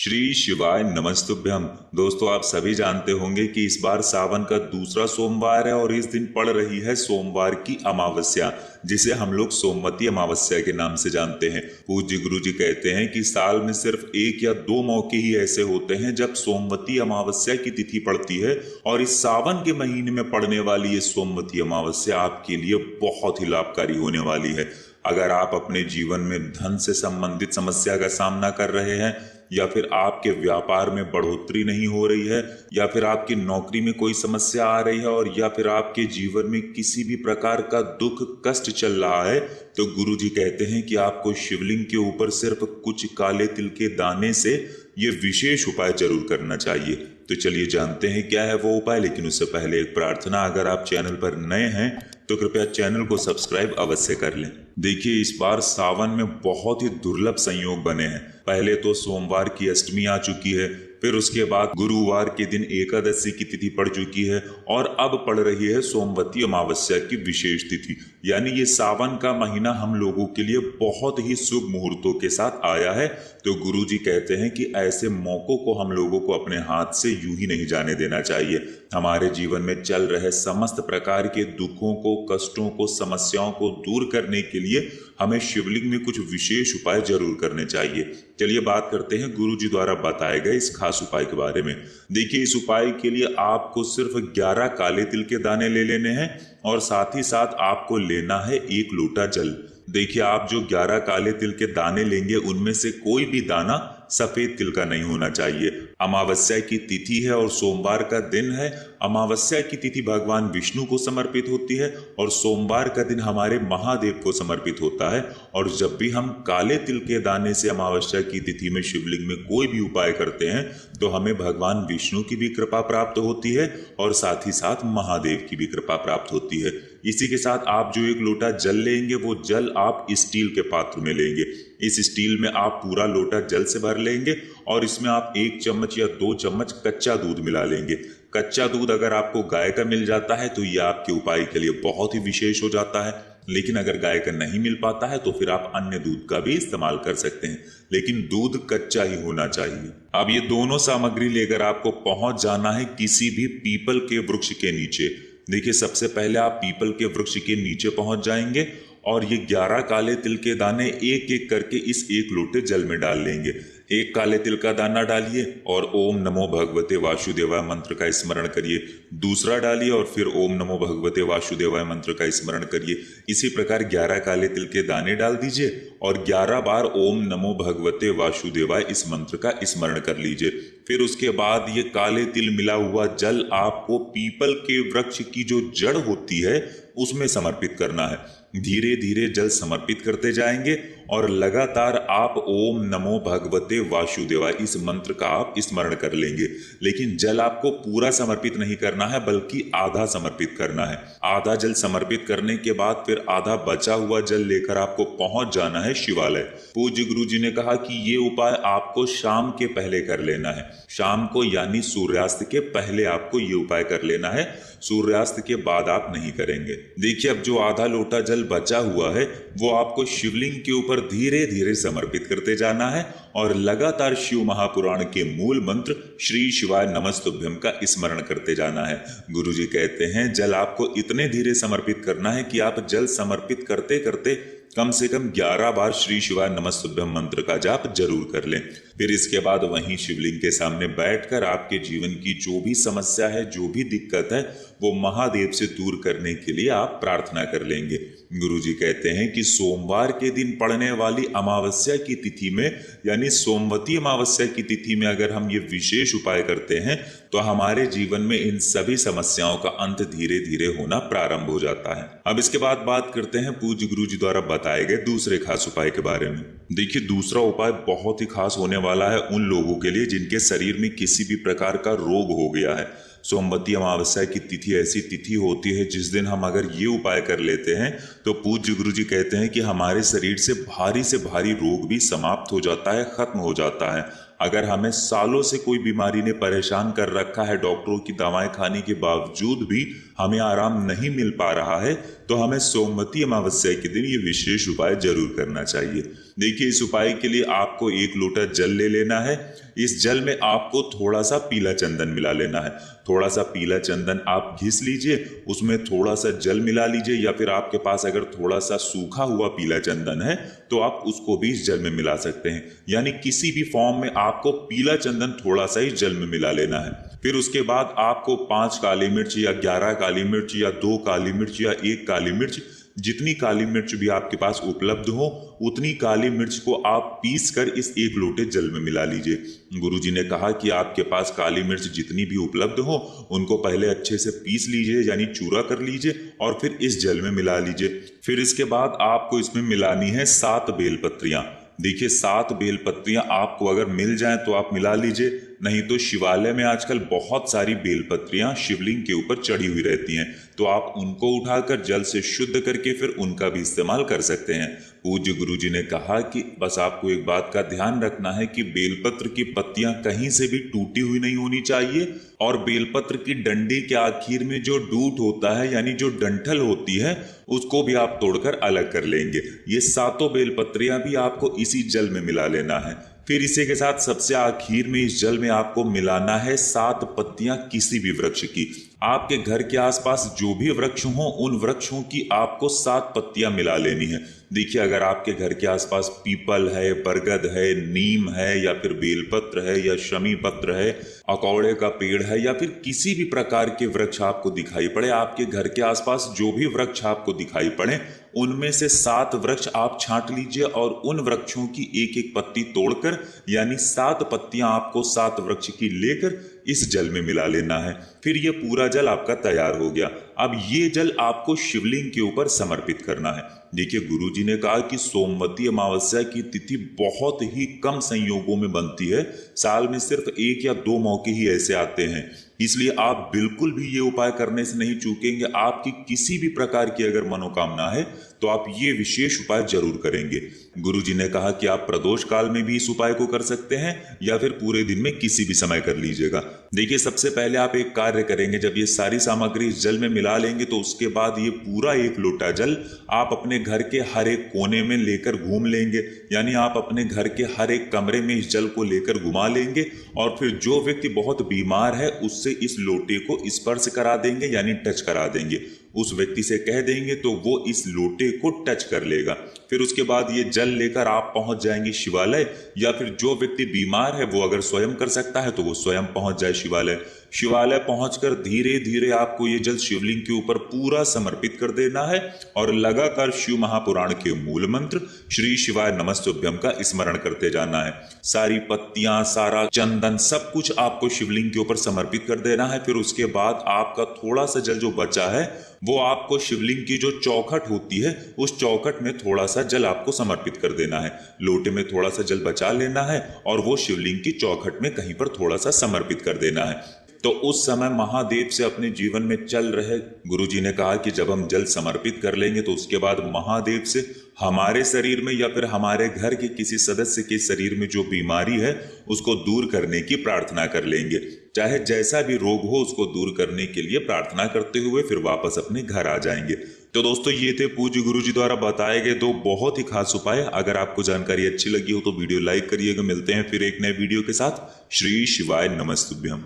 श्री शिवाय नमस्तुभ्यम। दोस्तों, आप सभी जानते होंगे कि इस बार सावन का दूसरा सोमवार है और इस दिन पड़ रही है सोमवार की अमावस्या, जिसे हम लोग सोमवती अमावस्या के नाम से जानते हैं। पूज्य गुरु जी कहते हैं कि साल में सिर्फ एक या दो मौके ही ऐसे होते हैं जब सोमवती अमावस्या की तिथि पड़ती है, और इस सावन के महीने में पड़ने वाली ये सोमवती अमावस्या आपके लिए बहुत ही लाभकारी होने वाली है। अगर आप अपने जीवन में धन से संबंधित समस्या का सामना कर रहे हैं, या फिर आपके व्यापार में बढ़ोतरी नहीं हो रही है, या फिर आपकी नौकरी में कोई समस्या आ रही है, और या फिर आपके जीवन में किसी भी प्रकार का दुख कष्ट चल रहा है, तो गुरु जी कहते हैं कि आपको शिवलिंग के ऊपर सिर्फ कुछ काले तिल के दाने से ये विशेष उपाय जरूर करना चाहिए। तो चलिए जानते हैं क्या है वो उपाय। लेकिन उससे पहले एक प्रार्थना, अगर आप चैनल पर नए हैं तो कृपया चैनल को सब्सक्राइब अवश्य कर लें। देखिए, इस बार सावन में बहुत ही दुर्लभ संयोग बने हैं। पहले तो सोमवार की अष्टमी आ चुकी है, फिर उसके बाद गुरुवार के दिन एकादशी की तिथि पड़ चुकी है, और अब पड़ रही है सोमवती अमावस्या की विशेष तिथि। यानी ये सावन का महीना हम लोगों के लिए बहुत ही शुभ मुहूर्तों के साथ आया है। तो गुरु जी कहते हैं कि ऐसे मौकों को हम लोगों को अपने हाथ से यूं ही नहीं जाने देना चाहिए। हमारे जीवन में चल रहे समस्त प्रकार के दुखों को, कष्टों को, समस्याओं को दूर करने के लिए हमें शिवलिंग में कुछ विशेष उपाय जरूर करने चाहिए। चलिए बात करते हैं गुरु जी द्वारा बताए गए इस खास उपाय के बारे में। देखिए, इस उपाय के लिए आपको सिर्फ 11 काले तिल के दाने ले लेने हैं, और साथ ही साथ आपको लेना है 1 लोटा जल। देखिए, आप जो 11 काले तिल के दाने लेंगे उनमें से कोई भी दाना सफेद तिल का नहीं होना चाहिए। अमावस्या की तिथि है और सोमवार का दिन है। अमावस्या की तिथि भगवान विष्णु को समर्पित होती है, और सोमवार का दिन हमारे महादेव को समर्पित होता है। और जब भी हम काले तिल के दाने से अमावस्या की तिथि में शिवलिंग में कोई भी उपाय करते हैं, तो हमें भगवान विष्णु की भी कृपा प्राप्त होती है, और साथ ही साथ महादेव की भी कृपा प्राप्त होती है। इसी के साथ आप जो 1 लोटा जल लेंगे, वो जल आप स्टील के पात्र में लेंगे। इस स्टील में आप पूरा लोटा जल से भर लेंगे, और इसमें आप 1 चम्मच या 2 चम्मच कच्चा दूध मिला लेंगे। कच्चा दूध अगर आपको गाय का मिल जाता है तो ये आपके उपाय के लिए बहुत ही विशेष हो जाता है। लेकिन अगर गाय का नहीं मिल पाता है तो फिर आप अन्य दूध का भी इस्तेमाल कर सकते हैं, लेकिन दूध कच्चा ही होना चाहिए। अब ये दोनों सामग्री लेकर आपको पहुंच जाना है किसी भी पीपल के वृक्ष के नीचे। देखिए, सबसे पहले आप पीपल के वृक्ष के नीचे पहुंच जाएंगे, और ये 11 काले तिल के दाने एक एक करके इस 1 लोटे जल में डाल लेंगे। 1 काले तिल का दाना डालिए और ओम नमो भगवते वासुदेवाय मंत्र का स्मरण करिए। दूसरा डालिए और फिर ओम नमो भगवते वासुदेवाय मंत्र का स्मरण करिए। इसी प्रकार 11 काले तिल के दाने डाल दीजिए और 11 बार ओम नमो भगवते वासुदेवाय इस मंत्र का स्मरण कर लीजिए। फिर उसके बाद ये काले तिल मिला हुआ जल आपको पीपल के वृक्ष की जो जड़ होती है उसमें समर्पित करना है। धीरे धीरे जल समर्पित करते जाएंगे, और लगातार आप ओम नमो भगवते वासुदेवाय इस मंत्र का आप स्मरण कर लेंगे। लेकिन जल आपको पूरा समर्पित नहीं करना है, बल्कि आधा समर्पित करना है। आधा जल समर्पित करने के बाद फिर आधा बचा हुआ जल लेकर आपको पहुंच जाना है शिवालय। पूज्य गुरु जी ने कहा कि ये उपाय आपको शाम के पहले कर लेना है। शाम को यानी सूर्यास्त के पहले आपको ये उपाय कर लेना है, सूर्यास्त के बाद आप नहीं करेंगे। देखिए, अब जो आधा लोटा जल बचा हुआ है वो आपको शिवलिंग के ऊपर धीरे धीरे समर्पित करते जाना है, और लगातार शिव महापुराण के मूल मंत्र श्री शिवाय नमस्तुभ्यम का स्मरण करते जाना है। गुरु जी कहते हैं जल आपको इतने धीरे समर्पित करना है कि आप जल समर्पित करते करते कम से कम 11 बार श्री शिवाय नमस्तुभ्यम मंत्र का जाप जरूर कर लें। फिर इसके बाद वहीं शिवलिंग के सामने बैठकर आपके जीवन की जो भी समस्या है, जो भी दिक्कत है, वो महादेव से दूर करने के लिए आप प्रार्थना कर लेंगे। गुरु जी कहते हैं कि सोमवार के दिन पड़ने वाली अमावस्या की तिथि में, यानी सोमवती अमावस्या की तिथि में अगर हम ये विशेष उपाय करते हैं तो हमारे जीवन में इन सभी समस्याओं का अंत धीरे धीरे होना प्रारंभ हो जाता है। अब इसके बाद बात करते हैं पूज्य गुरु जी द्वारा बताए गए दूसरे खास उपाय के बारे में। देखिए, दूसरा उपाय बहुत ही खास होने वाला है उन लोगों के लिए जिनके शरीर में किसी भी प्रकार का रोग हो गया है। सोमवती अमावस्या की तिथि ऐसी तिथि होती है जिस दिन हम अगर ये उपाय कर लेते हैं तो पूज्य गुरु जी कहते हैं कि हमारे शरीर से भारी रोग भी समाप्त हो जाता है, खत्म हो जाता है। अगर हमें सालों से कोई बीमारी ने परेशान कर रखा है, डॉक्टरों की दवाएं खाने के बावजूद भी हमें आराम नहीं मिल पा रहा है, तो हमें सोमवती अमावस्या के दिन ये विशेष उपाय जरूर करना चाहिए। देखिए इस उपाय के लिए आपको 1 लोटा जल ले लेना है। इस जल में आपको थोड़ा सा पीला चंदन मिला लेना है। थोड़ा सा पीला चंदन आप घिस लीजिए, उसमें थोड़ा सा जल मिला लीजिए, या फिर आपके पास अगर थोड़ा सा सूखा हुआ पीला चंदन है तो आप उसको भी इस जल में मिला सकते हैं। यानी किसी भी फॉर्म में आपको पीला चंदन थोड़ा सा इस जल में मिला लेना है। फिर उसके बाद आपको 5 काली मिर्च या 11 काली मिर्च या 2 काली मिर्च या 1 काली मिर्च, जितनी काली मिर्च भी आपके पास उपलब्ध हो उतनी काली मिर्च को आप पीस कर इस 1 लोटे जल में मिला लीजिए। गुरुजी ने कहा कि आपके पास काली मिर्च जितनी भी उपलब्ध हो उनको पहले अच्छे से पीस लीजिए, यानी चूरा कर लीजिए, और फिर इस जल में मिला लीजिए। फिर इसके बाद आपको इसमें मिलानी है 7 बेलपत्रियां। देखिए 7 बेलपत्रियां आपको अगर मिल जाएं तो आप मिला लीजिए, नहीं तो शिवालय में आजकल बहुत सारी बेलपत्रियां शिवलिंग के ऊपर चढ़ी हुई रहती हैं, तो आप उनको उठाकर जल से शुद्ध करके फिर उनका भी इस्तेमाल कर सकते हैं। पूज्य गुरुजी ने कहा कि बस आपको एक बात का ध्यान रखना है कि बेलपत्र की पत्तियां कहीं से भी टूटी हुई नहीं होनी चाहिए, और बेलपत्र की डंडी के आखिर में जो डूट होता है यानी जो डंठल होती है उसको भी आप तोड़कर अलग कर लेंगे। ये 7 बेलपत्रियां भी आपको इसी जल में मिला लेना है। फिर इसी के साथ सबसे आखिर में इस जल में आपको मिलाना है 7 पत्तियां किसी भी वृक्ष की। आपके घर के आसपास जो भी वृक्ष हो उन वृक्षों की आपको 7 पत्तियां मिला लेनी है। देखिए अगर आपके घर के आसपास पीपल है, बरगद है, नीम है, या फिर बेलपत्र है, या शमी पत्र है, अकौड़े का पेड़ है, या फिर किसी भी प्रकार के वृक्ष आपको दिखाई पड़े, आपके घर के आसपास जो भी वृक्ष आपको दिखाई पड़े उनमें से 7 वृक्ष आप छांट लीजिए, और उन वृक्षों की 1-1 पत्ती तोड़कर, यानी 7 पत्तियां आपको 7 वृक्ष की लेकर इस जल में मिला लेना है। फिर ये पूरा जल आपका तैयार हो गया। अब ये जल आपको शिवलिंग के ऊपर समर्पित करना है। देखिए गुरुजी ने कहा कि सोमवती अमावस्या की तिथि बहुत ही कम संयोगों में बनती है, साल में सिर्फ 1 या 2 मौके ही ऐसे आते हैं, इसलिए आप बिल्कुल भी ये उपाय करने से नहीं चूकेंगे। आपकी किसी भी प्रकार की अगर मनोकामना है तो आप ये विशेष उपाय जरूर करेंगे। गुरुजी ने कहा कि आप प्रदोष काल में भी इस उपाय को कर सकते हैं या फिर पूरे दिन में किसी भी समय कर लीजिएगा। देखिए सबसे पहले आप एक कार्य करेंगे, जब ये सारी सामग्री इस जल में मिला लेंगे तो उसके बाद ये पूरा 1 लोटा जल आप अपने घर के हर एक कोने में लेकर घूम लेंगे, यानी आप अपने घर के हर एक कमरे में इस जल को लेकर घुमा लेंगे, और फिर जो व्यक्ति बहुत बीमार है उससे इस लोटे को स्पर्श करा देंगे, यानी टच करा देंगे। उस व्यक्ति से कह देंगे तो वो इस लोटे को टच कर लेगा। फिर उसके बाद ये जल लेकर आप पहुंच जाएंगे शिवालय, या फिर जो व्यक्ति बीमार है वो अगर स्वयं कर सकता है तो वो स्वयं पहुंच जाए शिवालय। शिवालय पहुंचकर धीरे धीरे आपको ये जल शिवलिंग के ऊपर पूरा समर्पित कर देना है, और लगातार शिव महापुराण के मूल मंत्र श्री शिवाय नमस्तुभ्यम का स्मरण करते जाना है। सारी पत्तियां, सारा चंदन, सब कुछ आपको शिवलिंग के ऊपर समर्पित कर देना है। फिर उसके बाद आपका थोड़ा सा जल जो बचा है वो आपको शिवलिंग की जो चौखट होती है उस चौखट में थोड़ा सा जल आपको समर्पित कर देना है। लोटे में थोड़ा सा जल बचा लेना है और वो शिवलिंग की चौखट में कहीं पर थोड़ा सा समर्पित कर देना है। तो उस समय महादेव से अपने जीवन में चल रहे, गुरुजी ने कहा कि जब हम जल समर्पित कर लेंगे तो उसके बाद महादेव से हमारे शरीर में या फिर हमारे घर के किसी सदस्य के शरीर में जो बीमारी है उसको दूर करने की प्रार्थना कर लेंगे। चाहे जैसा भी रोग हो उसको दूर करने के लिए प्रार्थना करते हुए फिर वापस अपने घर आ जाएंगे। तो दोस्तों ये थे पूज्य गुरुजी द्वारा बताए गए 2 बहुत ही खास उपाय। अगर आपको जानकारी अच्छी लगी हो तो वीडियो लाइक करिएगा। मिलते हैं फिर एक नए वीडियो के साथ। श्री शिवाय नमस्तुभ्यम।